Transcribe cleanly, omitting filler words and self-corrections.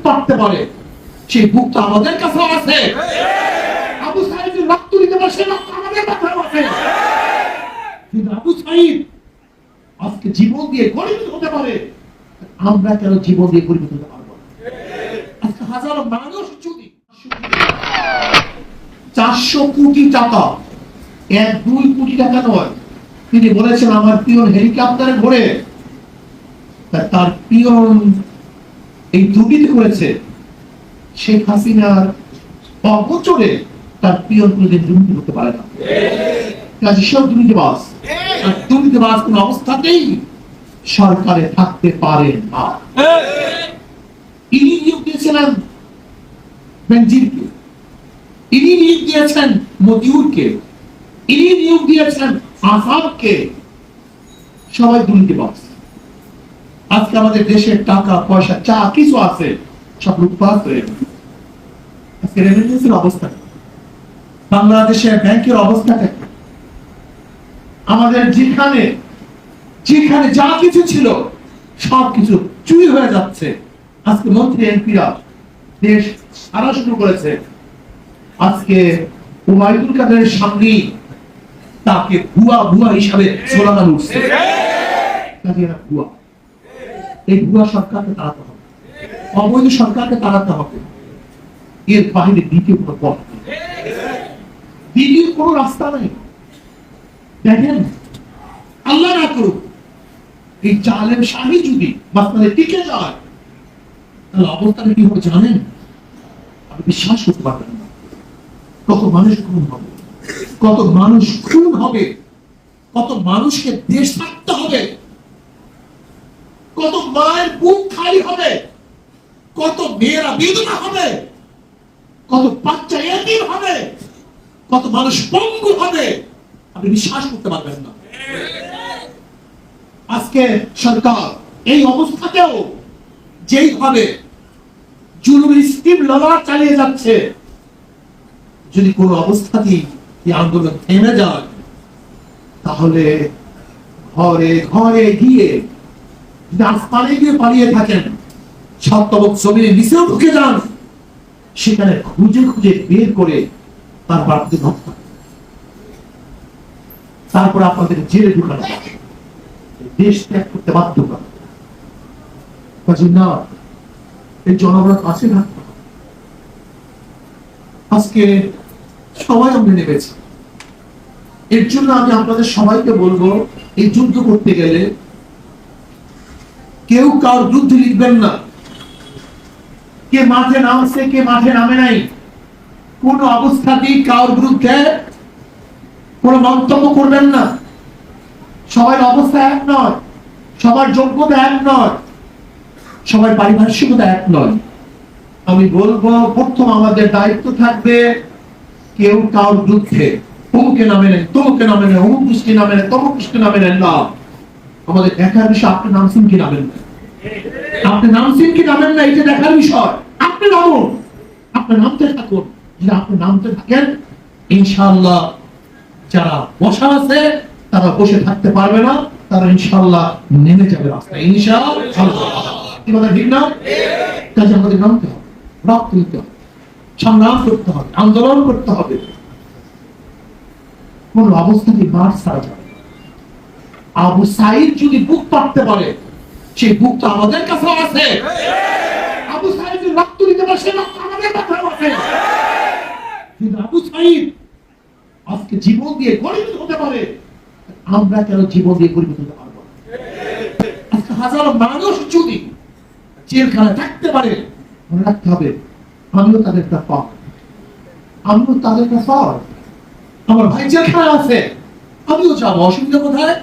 পারতে পারে সেই বুক তো আমাদের কাছে আছে। আবু সাঈদের রক্ত দিতে পারে সেই রক্ত আমাদের কাছে আছে। কিন্তু আবু সাঈদ আজকে জীবন দিয়ে গরিব হতে পারে, আমরা কেন জীবন দিয়ে গরিব হতে পারবো না? আজকে হাজারো মানুষ যদি 400 কোটি টাকা, 1-2 কোটি টাকা নয়, তিনি বলেছেন আমার পিয়ন হেলিকপ্টারে ঘোরে, তার পিয়ন এই দুর্নীতি করেছে। শেখ হাসিনার অগোচরে তার পিয়ন কোনদিন দুর্নীতি করতে পারে না। কাজে সব দুর্নীতিবাজ, আর দুর্নীতিবাজ কোন অবস্থাতেই সরকারে থাকতে পারে না। ইনি নিয়োগ দিয়েছিলেন বেনজিরকে, ইনি নিয়োগ দিয়েছেন মতিউরকে, ইনি নিয়োগ দিয়েছেন আসাদকে, সবাই দুর্নীতিবাজ। আজকে আমাদের দেশের টাকা পয়সা যা কিছু আছে সব লুটপাট হয়ে গেছে। আজকে রেমিটেন্সের অবস্থা, বাংলাদেশের ব্যাংকের অবস্থাটা, আমাদের যেখানে যেখানে যা কিছু ছিল সবকিছু চুরি হয়ে যাচ্ছে। আজকে মন্ত্রী এমপিরা দেশ সারা শুরু করেছে। আজকে ওবায়দুল কাদেরের সামনে তাকে ভুয়া ভুয়া হিসাবে স্লোগান উঠছে। ভুয়া, এই ভুয়া সরকারকে তাড়াতে হবে, অবৈধ সরকারকে তাড়াতে হবে। এর বাইরে দ্বিতীয় কোনো পথ নেই, দ্বিতীয় কোনো রাস্তা নেই। দেখেন, আল্লাহ না করুক এই জালেম শাহী যদি মাঝখানে টিকে যায়, তাহলে অবস্থাটা কি হবে জানেন? আপনি বিশ্বাস করতে পারবেন না। কত মানুষ খুন হবে, কত মানুষ খুন হবে, কত মানুষকে দেশ ছাড়তে হবে, কত মায়ের বুক খালি হবে, কত মেয়েরা বিধবা হবে, কত বাচ্চা এতিম হবে, কত মানুষ পঙ্গু হবে, আপনি বিশ্বাস করতে পারবেন না। আজকে সরকার এই অবস্থাতেও যেইভাবে জুলুমের স্টিম লড়াই চালিয়ে যাচ্ছে, যদি কোন অবস্থাতেই এই আন্দোলন থেমে যায়, তাহলে ঘরে ঘরে গিয়ে আসমানে গিয়ে পালিয়ে থাকেন, সপ্তবক জমিনের নিচেও ঢুকে যান, সেখানে খুঁজে খুঁজে বের করে তারপর আপনি হত্যা, তারপর আপনাদের জেলে ঢুকানো, দেশ ত্যাগ করতে বাধ্য করা। না, এই জনগণ আছে না। আজকে সবাই আমরা নেমেছি। এর জন্য আমি আপনাদের সবাইকে বলবো, এই যুদ্ধ করতে গেলে কেউ কারোর বিরুদ্ধে লিখবেন না। কে মাঠে নামছে, কে মাঠে নামে নাই, কোন অবস্থাতেই কারোর বিরুদ্ধে কোন মন্তব্য করবেন না। সবার অবস্থা এক নয়, সবার যোগ্যতা এক নয়, সবার পারিপার্শ্বিকতা এক নয়। আমি বলবো, প্রথম আমাদের দায়িত্ব থাকবে কেউ কারোর বিরুদ্ধে অমুকে নামে নেই, তমুকে নামে নেই, অমুক গোষ্ঠী নামে নেই, তমুক গোষ্ঠী নামে নেন না। আমাদের দেখার বিষয় আপনি নামছেন কি নামেন না, আপনি নামছেন কি নামেন না, এটা দেখার বিষয়। আপনি নামুন, আপনি নামতে থাকুন। যদি আপনি নামতে থাকেন, ইনশাআল্লাহ যারা বসা আছে তারা বসে থাকতে পারবে না, তারা ইনশাআল্লাহ নেমে যাবে রাস্তায়, ইনশাআল্লাহ। কি বলেন ঠিক না? কাজে আমাদের নামতে হবে, রক্ত দিতে হবে, সংগ্রাম করতে হবে, আন্দোলন করতে হবে। কোন অবস্থাতেই মাঠ ছাড়া যাবে। আবু সাঈদ যদি বুক পারতে পারে সেই বুক তো আমাদের কাছে আছে। আবু সাঈদের রক্ত দিতে পারে সেই রক্ত আমাদের কাছে আছে। কিন্তু আবু সাঈদ আজকে জীবন দিয়ে গরিব হতে পারে, আমরা কেন জীবন দিয়ে গরিব হতে পারবো না? আজকে হাজারো মানুষ যদি জেলখানায় থাকতে পারে, মনে রাখতে হবে আমিও তাদের কাছে, আমিও তাদের কাছে। আমার ভাই জেলখানায় আছে, আমিও যাবো, অসুবিধা কোথায়?